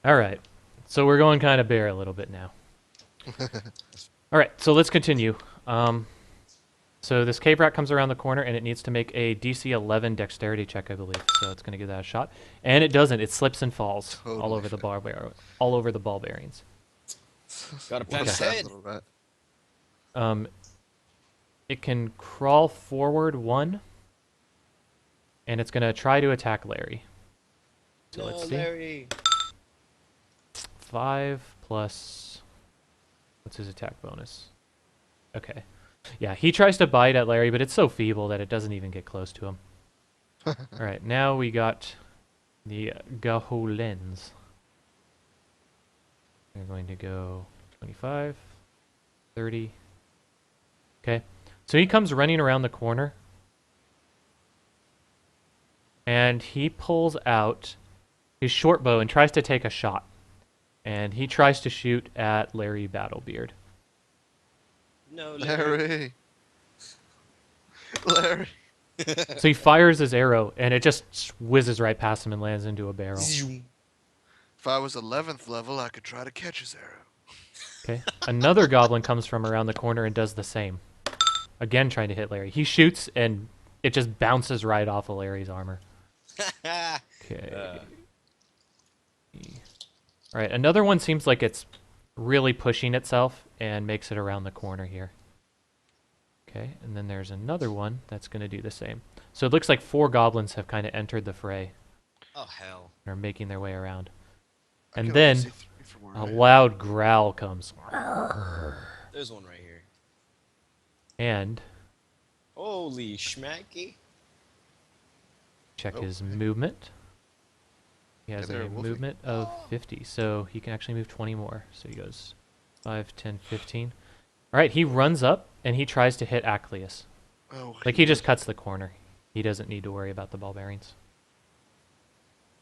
All right. So we're going kind of bare a little bit now. All right. So let's continue. So this cave rat comes around the corner and it needs to make a DC 11 dexterity check, I believe. So it's going to give that a shot, and it doesn't. It slips and falls all Totally over the fair. all over the ball bearings. Got a What a pet sad head. little rat. Um, it can crawl forward 1, and it's going to try to attack Larry. So No, let's see. Larry. 5 plus. What's his attack bonus? Okay. Yeah, he tries to bite at Larry, but it's so feeble that it doesn't even get close to him. All right, now we got the goblins. We're going to go 25, 30. Okay. So he comes running around the corner, and he pulls out his short bow and tries to take a shot. And he tries to shoot at Larry Battlebeard. No, Larry. Larry. Larry. So he fires his arrow, and it just whizzes right past him and lands into a barrel. Zoom. If I was 11th level, I could try to catch his arrow. Okay. Another goblin comes from around the corner and does the same. Again, trying to hit Larry. He shoots, and it just bounces right off of Larry's armor. Okay. All right. Another one seems like it's really pushing itself and makes it around the corner here. Okay. And then there's another one that's going to do the same. So it looks like 4 goblins have kind of entered the fray Oh, hell. and are making their way around. I And can only then see 3 from where a I am. loud growl comes. There's one right here. And Holy schmacky. check Oh, his hey. movement. He has Hey there, a Wolfie. movement of 50, so he can actually move 20 more. So he goes 5, 10, 15. All right, he runs up and he tries to hit Ackleas. Oh, Like he just cuts the corner. He doesn't need to worry about the ball bearings.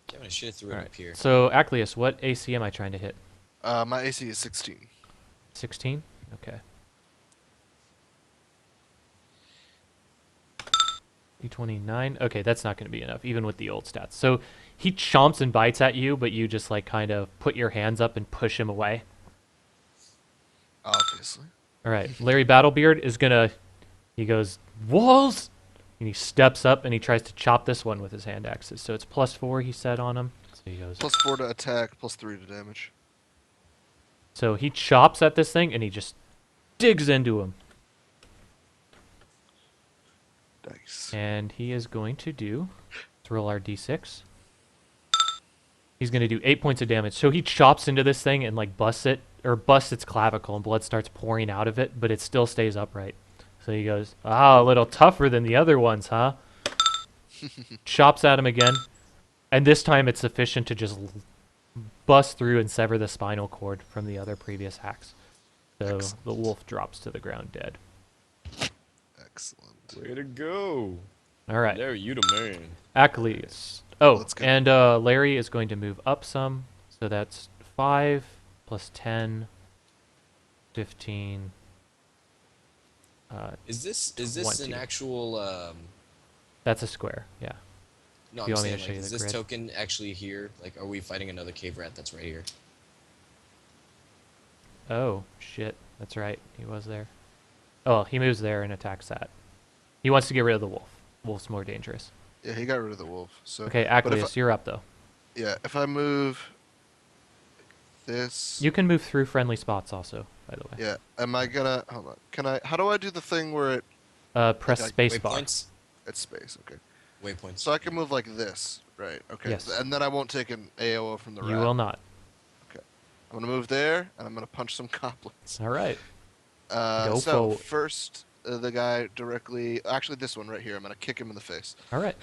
Kevin, I should have threw it All right. up here. So Ackleas, what AC am I trying to hit? My AC is 16. 16? Okay. D29. Okay, that's not going to be enough, even with the old stats. So he chomps and bites at you, but you just like kind of put your hands up and push him away. Obviously. All right, Larry Battlebeard is gonna. He goes walls, and he steps up and he tries to chop this one with his hand axes. So it's +4 he said on him. So he goes. Plus 4 to attack, plus 3 to damage. So he chops at this thing and he just digs into him, Dice. and he is going to do. Let's roll our d6. He's gonna do 8 points of damage. So he chops into this thing and like busts its clavicle, and blood starts pouring out of it, but it still stays upright. So he goes, a little tougher than the other ones, huh? Chops at him again, and this time it's sufficient to just bust through and sever the spinal cord from the other previous hacks. So Excellent. the wolf drops to the ground dead. Excellent. Way to go. All right, Larry, you the man. Ackleas. Oh, Let's go. and Larry is going to move up some, so that's 5 plus 10, 15. Is this an 20. actual That's a square, yeah. no, Do you I'm want me saying to show like you is the this grid? token actually here? Like are we fighting another cave rat that's right here? Oh, shit. That's right. He was there. Oh, he moves there and attacks that. He wants to get rid of the wolf. Wolf's more dangerous. Yeah, he got rid of the wolf. So Okay, but if Ackleas, you're up, though. if I move this. You can move through friendly spots also, by the way. Yeah. Am I gonna hold on? Can I? How do I do the thing where Press like spacebar. Waypoints? it's space? Okay. Waypoints. So I can move like this, right? Okay. Yes. And then I won't take an AOO from the rat. You will not. I'm gonna move there, and I'm gonna punch some goblins. All right. Go So for it. first, the guy directly. Actually, this one right here. I'm gonna kick him in the face. All right.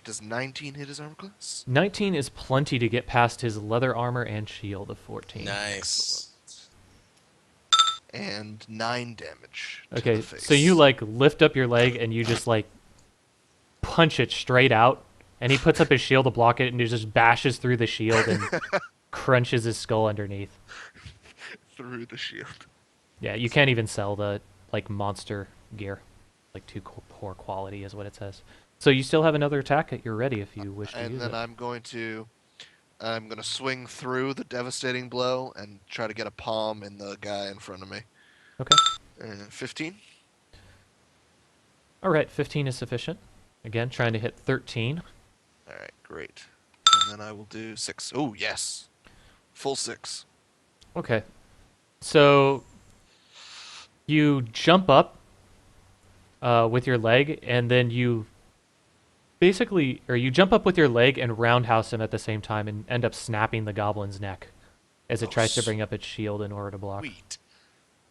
Does 19 hit his armor class? 19 is plenty to get past his leather armor and shield of 14. Nice. And 9 damage. To Okay, the face. so you like lift up your leg and you just like punch it straight out, and he puts up his shield to block it, and he just bashes through the shield and crunches his skull underneath. through the shield. Yeah, you can't even sell the like monster gear, like too poor quality is what it says. So you still have another attack at your ready if you wish to And use then it. I'm going to I'm gonna swing through the devastating blow and try to get a palm in the guy in front of me. Okay. 15. All right, 15 is sufficient. Again, trying to hit 13. All right, great. And then I will do 6. Oh yes, full 6. Okay. So you jump up with your leg, and then you you jump up with your leg and roundhouse him at the same time and end up snapping the goblin's neck as it Oh, tries to bring up its shield in order to block. Sweet,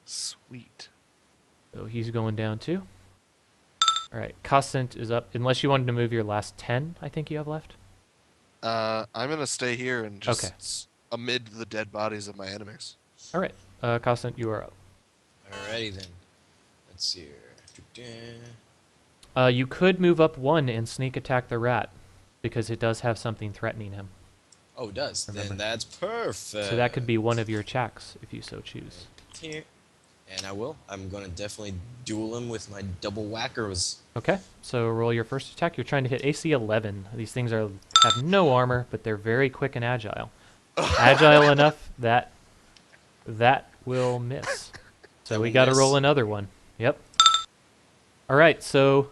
sweet. So he's going down too. All right, Costant is up. Unless you wanted to move your last 10, I think you have left. I'm gonna stay here and just Okay. amid the dead bodies of my enemies. All right, Costant, you are up. Alrighty then. Let's see here. You could move up 1 and sneak attack the rat because it does have something threatening him. Oh, it does. Remember. Then that's perfect. So that could be one of your attacks if you so choose. Here. And I will. I'm going to definitely duel him with my double whackers. Okay, so roll your first attack. You're trying to hit AC 11. These things have no armor, but they're very quick and agile. Agile enough that will miss. So That we will got to miss. roll another one. Yep. All right, so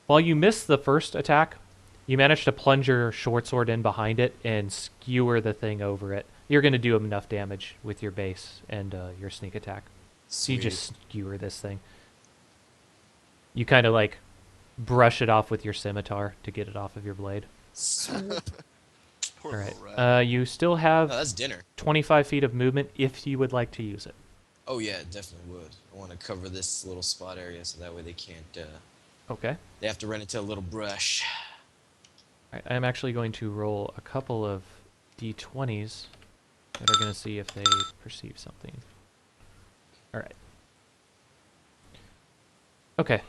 while you miss the first attack, you manage to plunge your short sword in behind it and skewer the thing over it. You're going to do enough damage with your base and your sneak attack. So you just skewer this thing. You kind of like brush it off with your scimitar to get it off of your blade. Poor All little right. rat. You still Oh, have that's dinner. 25 feet of movement if you would like to use it. Oh yeah, definitely would. I want to cover this little spot area so that way they can't. Okay. They have to run into a little brush. All right, I'm actually going to roll a couple of d20s that are going to see if they perceive something. All right. Okay.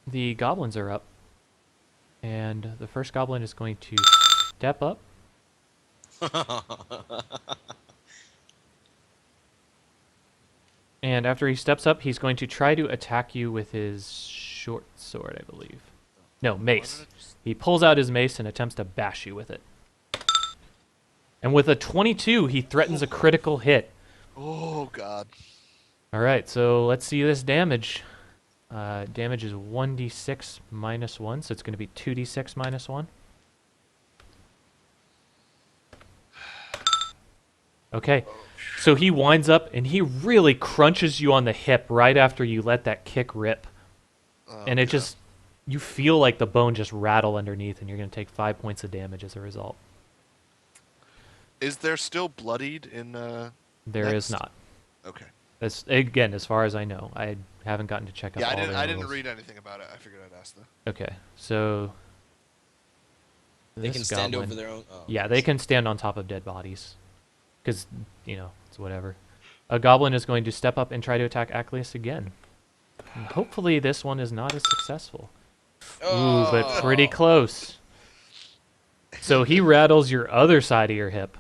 The goblins are up. And the first goblin is going to step up. And after he steps up, he's going to try to attack you with his short sword, I believe. No, mace. He pulls out his mace and attempts to bash you with it. And with a 22, he threatens a critical hit. Oh god. All right, so let's see this damage. Damage is 1d6 minus 1, so it's going to be 2d6 minus 1. Okay, so he winds up and he really crunches you on the hip right after you let that kick rip. And it just, you feel like the bone just rattle underneath, and you're going to take 5 points of damage as a result. Is there still bloodied in There is Next. not. Okay. Again, as far as I know, I haven't gotten to check out Yeah, all the I didn't rules. read anything about it. I figured I'd ask though. Okay, so They can this stand goblin- over their own. Oh, Yeah, they can stand on top of dead bodies. Because, you know, it's whatever. A goblin is going to step up and try to attack Ackleas again. And hopefully this one is not as successful. Ooh, but pretty close. So he rattles your other side of your hip.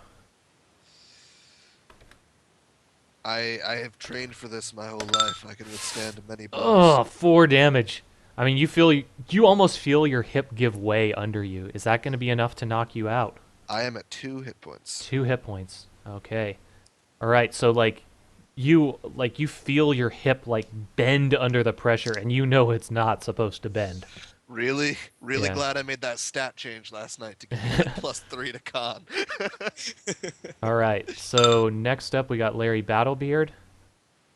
I have trained for this my whole life. I can withstand many blows. Oh, 4 damage. I mean, you almost feel your hip give way under you. Is that going to be enough to knock you out? I am at 2 hit points. 2 hit points. Okay. All right. So you feel your hip like bend under the pressure, and you know it's not supposed to bend. Really, really Yeah. glad I made that stat change last night to give me that +3 to con. All right. So next up, we got Larry Battlebeard,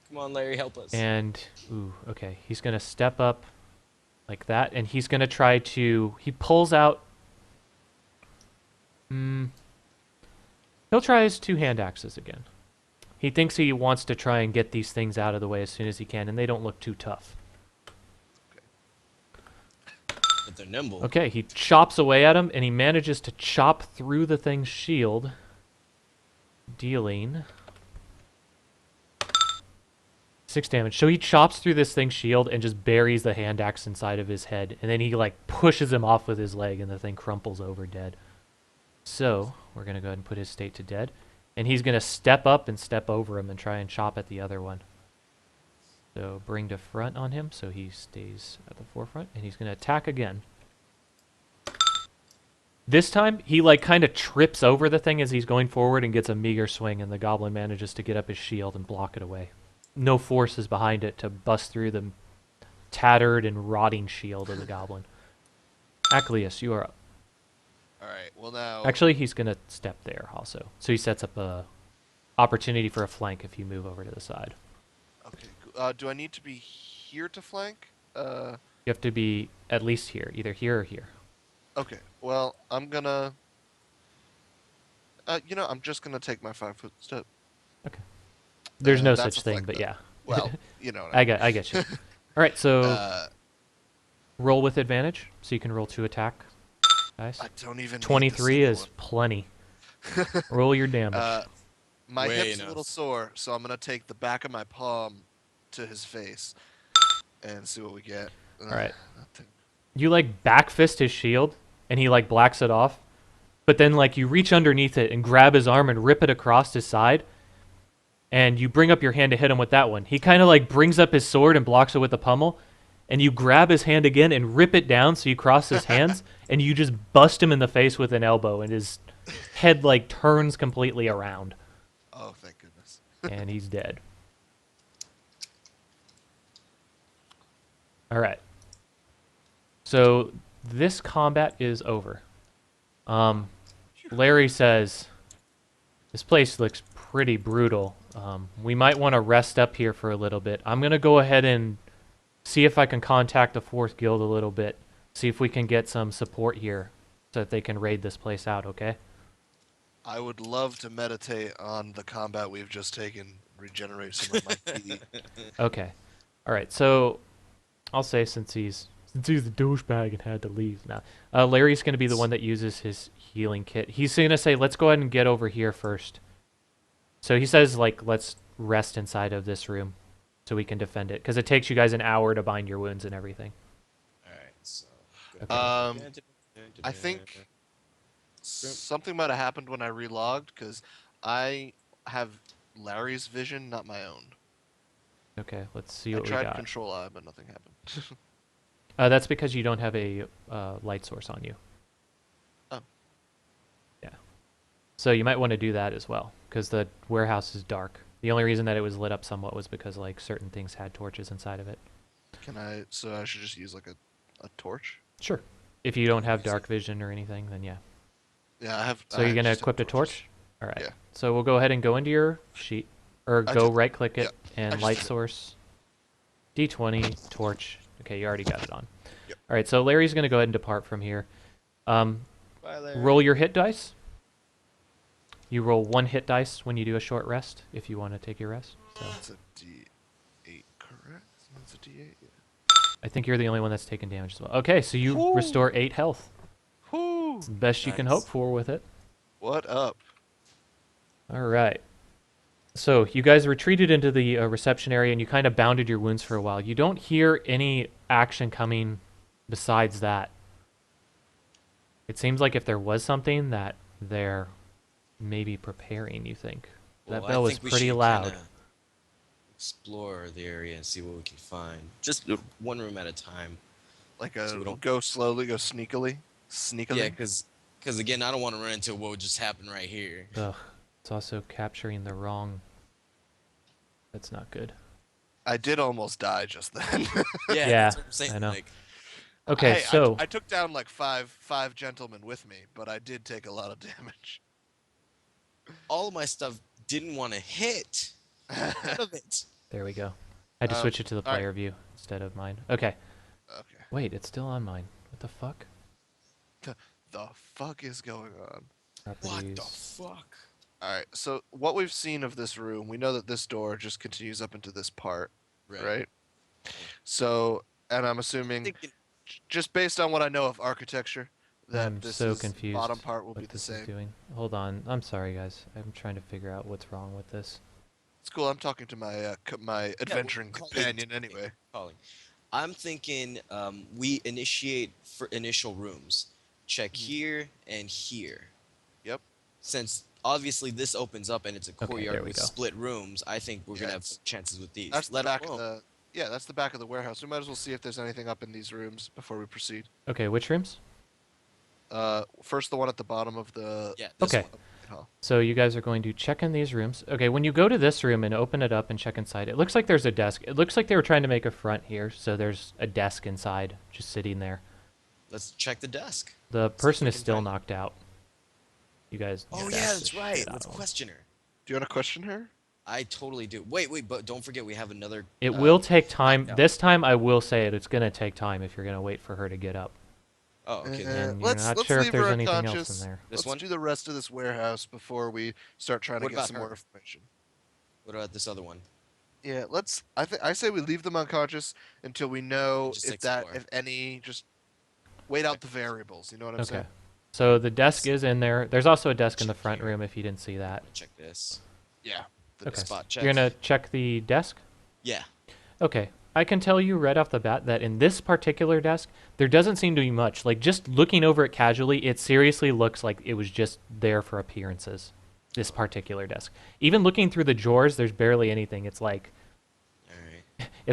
Come on, Larry, help us. and okay, he's gonna step up like that, and he's gonna try to. He pulls out. He'll try his 2 hand axes again. He thinks he wants to try and get these things out of the way as soon as he can, and they don't look too tough. But they're nimble. Okay, he chops away at him, and he manages to chop through the thing's shield, dealing 6 damage. So he chops through this thing's shield and just buries the hand axe inside of his head, and then he like pushes him off with his leg, and the thing crumples over dead. So we're gonna go ahead and put his state to dead, and he's gonna step up and step over him and try and chop at the other one. So bring to front on him, so he stays at the forefront, and he's going to attack again. This time, he like kind of trips over the thing as he's going forward and gets a meager swing, and the goblin manages to get up his shield and block it away. No force is behind it to bust through the tattered and rotting shield of the goblin. Ackleas, you are up. All right. Well, now. Actually, he's gonna step there also, so he sets up a opportunity for a flank if you move over to the side. Okay. Do I need to be here to flank? You have to be at least here, either here or here. Okay. Well, I'm gonna. I'm just gonna take my 5-foot step. Okay. There's no That's such a thing, flank, but though. yeah. Well, you know what I get you. All right, so Uh, roll with advantage, so you can roll 2 attack. Nice. I don't even. Need the 23 single is plenty. Roll your damage. one. My Way hip's a enough. little sore, so I'm gonna take the back of my palm to his face and see what we get. All right. Nothing. You like back fist his shield, and he like blacks it off. But then like you reach underneath it and grab his arm and rip it across his side. And you bring up your hand to hit him with that one. He kind of like brings up his sword and blocks it with the pummel. And you grab his hand again and rip it down so you cross his hands. And you just bust him in the face with an elbow. And his head like turns completely around. Oh, thank goodness. And he's dead. All right. So this combat is over. Larry says, this place looks pretty brutal. We might want to rest up here for a little bit. I'm going to go ahead and see if I can contact the 4th Guild a little bit. See if we can get some support here so that they can raid this place out, okay? I would love to meditate on the combat we've just taken, regenerate some of my ki. Okay. All right. So I'll say since he's a douchebag and had to leave now, Larry's going to be the one that uses his healing kit. He's going to say, let's go ahead and get over here first. So he says, like, let's rest inside of this room so we can defend it. Because it takes you guys an hour to bind your wounds and everything. All right, so. I think something might have happened when I relogged, because I have Larry's vision, not my own. Okay, let's see I what we tried got. Control I, but nothing happened. That's because you don't have a light source on you. Oh. Yeah. So you might want to do that as well, because the warehouse is dark. The only reason that it was lit up somewhat was because like certain things had torches inside of it. So I should just use like a torch? Sure. If you don't have dark vision or anything, then yeah. Yeah, I have. So you're gonna equip the torches. torch? All right. Yeah. So we'll go ahead and go into your sheet, or I go just- right-click it I and just light did it. source. D20 torch. Okay, you already got it on. Yep. All right. So Larry's gonna go ahead and depart from here. Bye, Larry. Roll your hit dice. You roll 1 hit dice when you do a short rest, if you want to take your rest. So That's a D8, correct? That's a D8. Yeah. I think you're the only one that's taken damage as well. Okay, so you Woo. restore 8 health. Whoo! It's the best you can Nice. hope for with it. What up? All right. So you guys retreated into the reception area and you kind of bounded your wounds for a while. You don't hear any action coming besides that. It seems like if there was something that they're maybe preparing, you think. That Well, I bell was think we pretty should loud. kinda Explore the area and see what we can find. Just one room at a time. Like So we don't- go slowly, go sneakily? Sneakily? Yeah, because again, I don't want to run into what just happened right here. Ugh. It's also capturing the wrong... That's not good. I did almost die just then. Yeah, Yeah, that's what I'm saying. I know. Like, Okay, Hey, so... I took down like five gentlemen with me, but I did take a lot of damage. all of my stuff didn't want to hit. None of it. There we go. I had to Um, switch it to the all right. player view instead of mine. Okay. Okay. Wait, it's still on mine. What the fuck? The fuck is going on? What Properties. the fuck? Alright, so what we've seen of this room, we know that this door just continues up into this part, right? So, and I'm assuming, Thinking, just based on what I know of architecture, that I'm this so is, confused bottom part will what be the this is same. doing. Hold on. I'm sorry, guys. I'm trying to figure out what's wrong with this. It's cool, I'm talking to my my adventuring calling companion anyway. calling. I'm thinking we initiate for initial rooms. Check here and here. Yep. Since obviously this opens up and it's a Okay, courtyard there we with go. split rooms, I think we're gonna have Yes. chances with these. That's the Let 'em back of roam. the that's the back of the warehouse. We might as well see if there's anything up in these rooms before we proceed. Okay, which rooms? First the one at the bottom of the. Yeah, this Okay. one. Hall. So you guys are going to check in these rooms. Okay, when you go to this room and open it up and check inside, it looks like there's a desk. It looks like they were trying to make a front here, so there's a desk inside, just sitting there. Let's check the desk. The See if person we is can still find- knocked out. You guys. Oh bashed yeah, the that's right. shit out Let's of him. question her. Do you want to question her? I totally do. Wait, but don't forget we have another. It will take time. knocked out. This time, I will say it. It's gonna take time if you're gonna wait for her to get up. Oh, okay. And you're Let's not sure if leave there's her anything else in unconscious. there. This Let's one? do the rest of this warehouse before we start trying to What get about some her? more information. What about this other one? Yeah, let's. I say we leave them unconscious until we know Just if any, just wait out the variables. You know what I'm Okay. saying? So the desk is in there. There's also a desk in the Check front here. room if you didn't see that. Check this. Yeah. Okay. Spot check. You're gonna check the desk? Yeah. Okay. I can tell you right off the bat that in this particular desk, there doesn't seem to be much. Like, just looking over it casually, it seriously looks like it was just there for appearances. This particular desk. Even looking through the drawers, there's barely anything. It's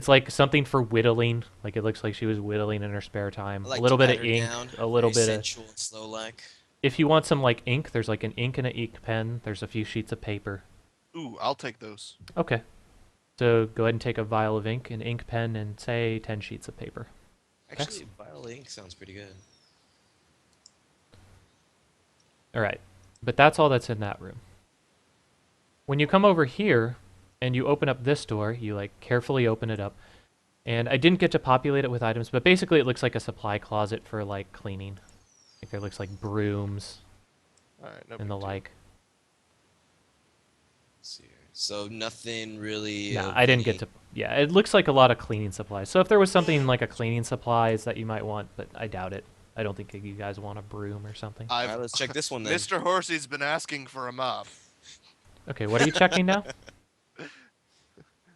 like something for whittling. Like, it looks like she was whittling in her spare time. I like A little to bit pat of her ink, down, a little very bit of. sensual and slow like. If you want some like ink, there's like an ink and an ink pen. There's a few sheets of paper. Ooh, I'll take those. Okay. So go ahead and take a vial of ink, an ink pen, and say 10 sheets of paper. Actually, vial ink sounds pretty good. All right. But that's all that's in that room. When you come over here and you open up this door, you like carefully open it up. And I didn't get to populate it with items, but basically it looks like a supply closet for like cleaning. Like there looks like brooms All right, no and the big deal. like. Let's see here. So nothing really. Yeah, of I didn't any- get to. Yeah, it looks like a lot of cleaning supplies. So if there was something like a cleaning supplies that you might want, but I doubt it. I don't think you guys want a broom or something. All right, let's check this one then. Mr. Horsey's been asking for a mop. Okay, what are you checking now?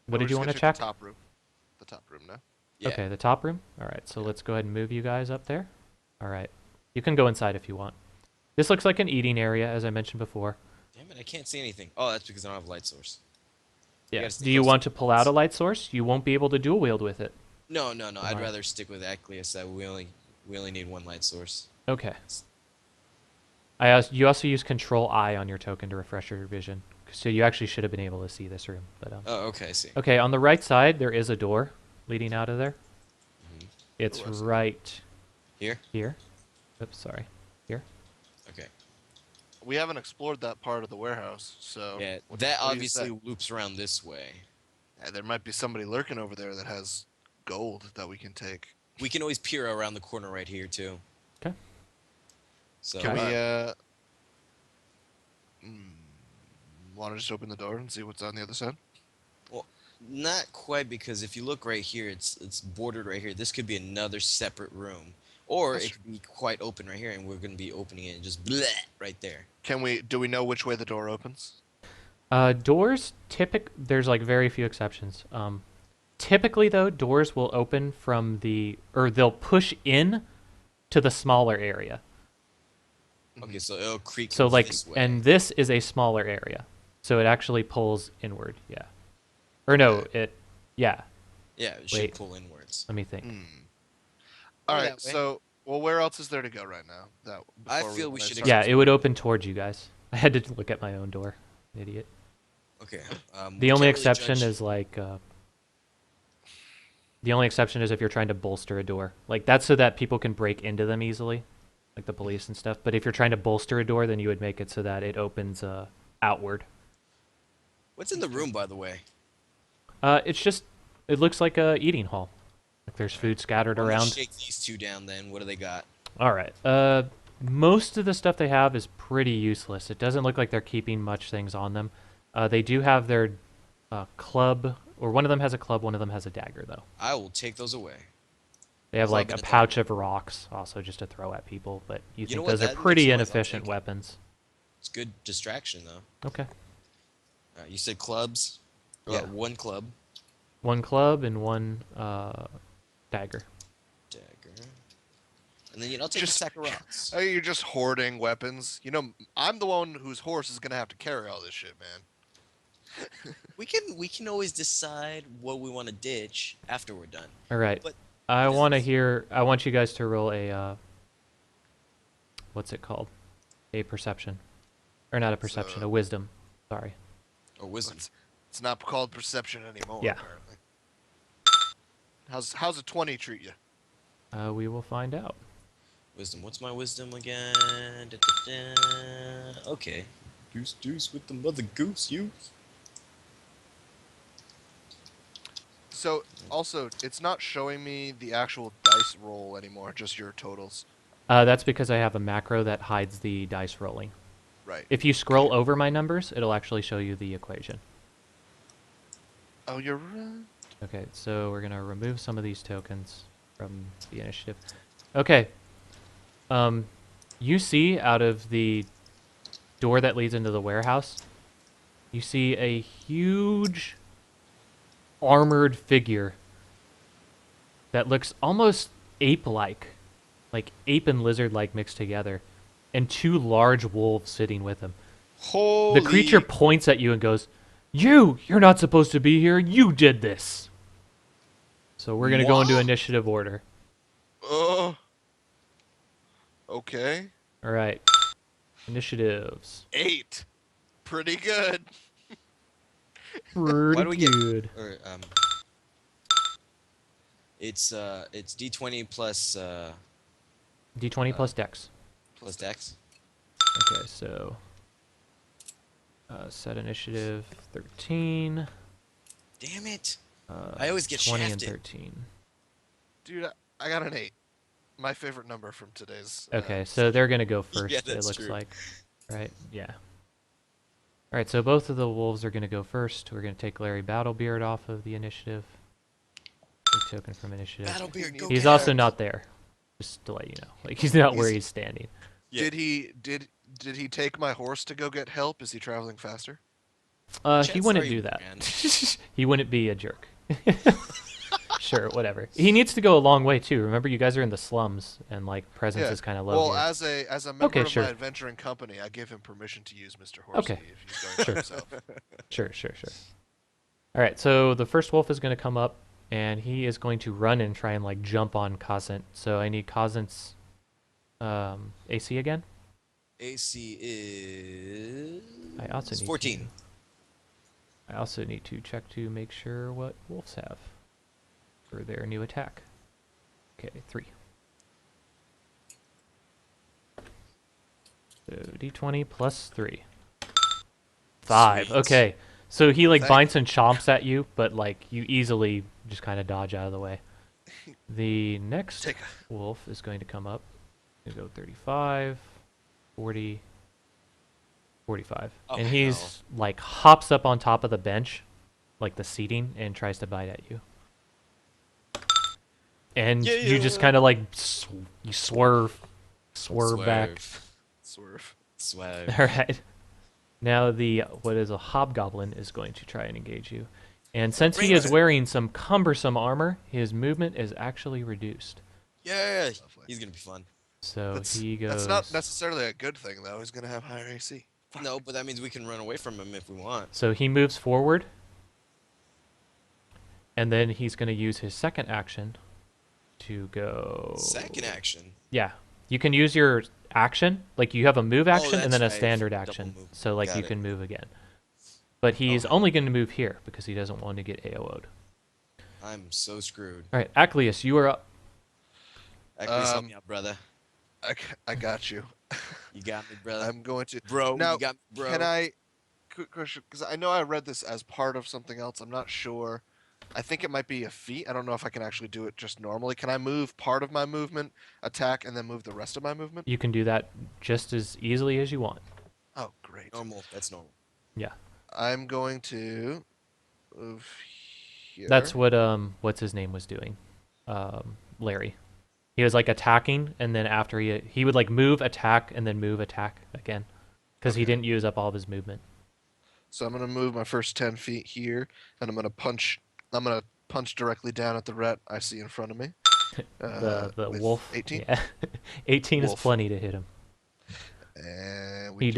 What did you want to check? The top room. The top room now. Yeah. Okay, the top room? Alright, so let's go ahead and move you guys up there. Alright. You can go inside if you want. This looks like an eating area, as I mentioned before. Damn it, I can't see anything. Oh, that's because I don't have a light source. Yeah. gotta stay Do you close want to to pull out a light source? You won't be able to dual wield with it. No. I'd Alright. rather stick with Ackleas. That we only need one light source. Okay. You also use Control I on your token to refresh your vision. So you actually should have been able to see this room. But Oh, okay, I see. Okay, on the right side, there is a door leading out of there. Mhm. It's Ooh, I see. right Here. here. Oops, sorry. Here. Okay. We haven't explored that part of the warehouse, so Yeah, what- that what do you say? obviously loops around this way. Yeah, there might be somebody lurking over there that has gold that we can take. We can always peer around the corner right here too. Okay. So Can Okay. we want to just open the door and see what's on the other side? not quite, because if you look right here, it's bordered right here. This could be another separate room, or That's it could be quite open right here, and we're gonna be opening it and just bleh right there. Do we know which way the door opens? Doors, there's like very few exceptions. Typically though, doors will open or they'll push in to the smaller area. Okay, so it'll creak. So like, this way. and this is a smaller area. So it actually pulls inward, yeah. Or no, yeah, yeah, it should wait. pull inwards. let me think. All Go right, that way. so where else is there to go right now? I before feel we when should start Yeah, it exploring? would open towards you guys. I had to look at my own door. Idiot. Okay. The only exception is like, the only exception is if you're trying to bolster a door. Like that's so that people can break into them easily, like the police and stuff. But if you're trying to bolster a door, then you would make it so that it opens outward. What's in the room, by the way? It looks like a eating hall. Like there's food scattered I'm gonna around. shake these two down. Then what do they got? All right. Most of the stuff they have is pretty useless. It doesn't look like they're keeping much things on them. They do have their club, or one of them has a club, one of them has a dagger, though. I will take those away. They have Club like a and a pouch of rocks, also just to throw at people. But you You think know what, those are that pretty makes noise, I'll inefficient take it. weapons. It's good distraction though. Okay. You said clubs. Yeah. One club. One club and one dagger. Dagger. And then I'll take Just- a sack of rocks. You're just hoarding weapons. You know, I'm the one whose horse is gonna have to carry all this shit, man. we can always decide what we want to ditch after we're done. All right. But I this want is- I want you guys to roll a what's it called? A perception. Or not a perception, So- a wisdom. Sorry. Or wisdom. It's not called perception anymore. Yeah. Apparently. How's a 20 treat you? We will find out. Wisdom. What's my wisdom again? Da, da, da. Okay. Deuce with the mother goose, you. So also, it's not showing me the actual dice roll anymore, just your totals. That's because I have a macro that hides the dice rolling. Right. If you scroll over my numbers, it'll actually show you the equation. Oh, you're right. Okay, so we're gonna remove some of these tokens from the initiative. Okay. You see out of the door that leads into the warehouse, you see a huge armored figure that looks almost ape-like, like ape and lizard-like mixed together, and two large wolves sitting with him. Holy. The creature points at you and goes, You're not supposed to be here. You did this." So we're going to go into What? initiative order. Okay. All right. Initiatives. 8. Pretty good. Pretty do we get- good. Or it's D20 plus D20 plus dex. plus Dex. Okay, so set initiative 13. Damn it. Uh, I always get 20 shafted. and 13. Dude, I got an 8. My favorite number from today's. Okay, so they're going to go Yeah, first, it that's looks true. like. Right? Yeah. All right, so both of the wolves are going to go first. We're going to take Larry Battlebeard off of the initiative. Take token from initiative. Battlebeard, go He's get also her. not there. Just to let you know. Like, he's not where He's- he's standing. Yeah. Did he take my horse to go get help? Is he traveling faster? He Chances wouldn't are do you that. can. He wouldn't be a jerk. Sure, whatever. He needs to go a long way too. Remember, you guys are in the slums, and like presence is kind of low Well, here. as a member Okay, of sure. my adventuring company, I give him permission to use Mr. Horsey Okay. if he's going by himself. Sure. All right, so the first wolf is going to come up, and he is going to run and try and like jump on Cosint. So I need Cosint's AC again. AC is I also need 14. I also need to check to make sure what wolves have for their new attack. Okay, 3. So D20 plus 3. 5. Sweet. Okay. So he like Thank- bites and chomps at you, but like you easily just kind of dodge out of the way. The next Take wolf is going to come up. He'll go 35, 40, 45. Oh, and he's hell. like hops up on top of the bench, like the seating, and tries to bite at you. And you just Yeah. kind of like you swerve back. Swerve. Swag. All right. Now the what is a hobgoblin is going to try and engage you. And since he is Rainbow. wearing some cumbersome armor, his movement is actually reduced. Yeah, Lovely. he's gonna be fun. So That's, he goes that's not necessarily a good thing, though. He's going to have higher AC. No, but that means we can run away from him if we want. So he moves forward. And then he's going to use his second action to go Second action. Yeah. You can use your action, like you have a move action and that's then a right, standard double action. move. So like Got you it. can move again. But he's Okay. only going to move here because he doesn't want to get AO'd. I'm so screwed. All right, Ackleas, you are up. Actually, help me out, brother. I got you. You got me, brother. I'm going to. Bro, Now, you got me, bro. Can I? Quick question, because I know I read this as part of something else. I'm not sure. I think it might be a feat. I don't know if I can actually do it just normally. Can I move part of my movement, attack, and then move the rest of my movement? You can do that just as easily as you want. Oh, great. Normal. That's normal. Yeah. I'm going to move here. That's what what's his name was doing. Larry. He was like attacking and then after he would like move, attack and then move, attack again cuz he Okay. didn't use up all of his movement. So I'm going to move my first 10 feet here, and I'm going to punch. I'm going to punch directly down at the rat I see in front of me. The with wolf. 18. Yeah. 18 Wolf. is plenty to hit him. And we He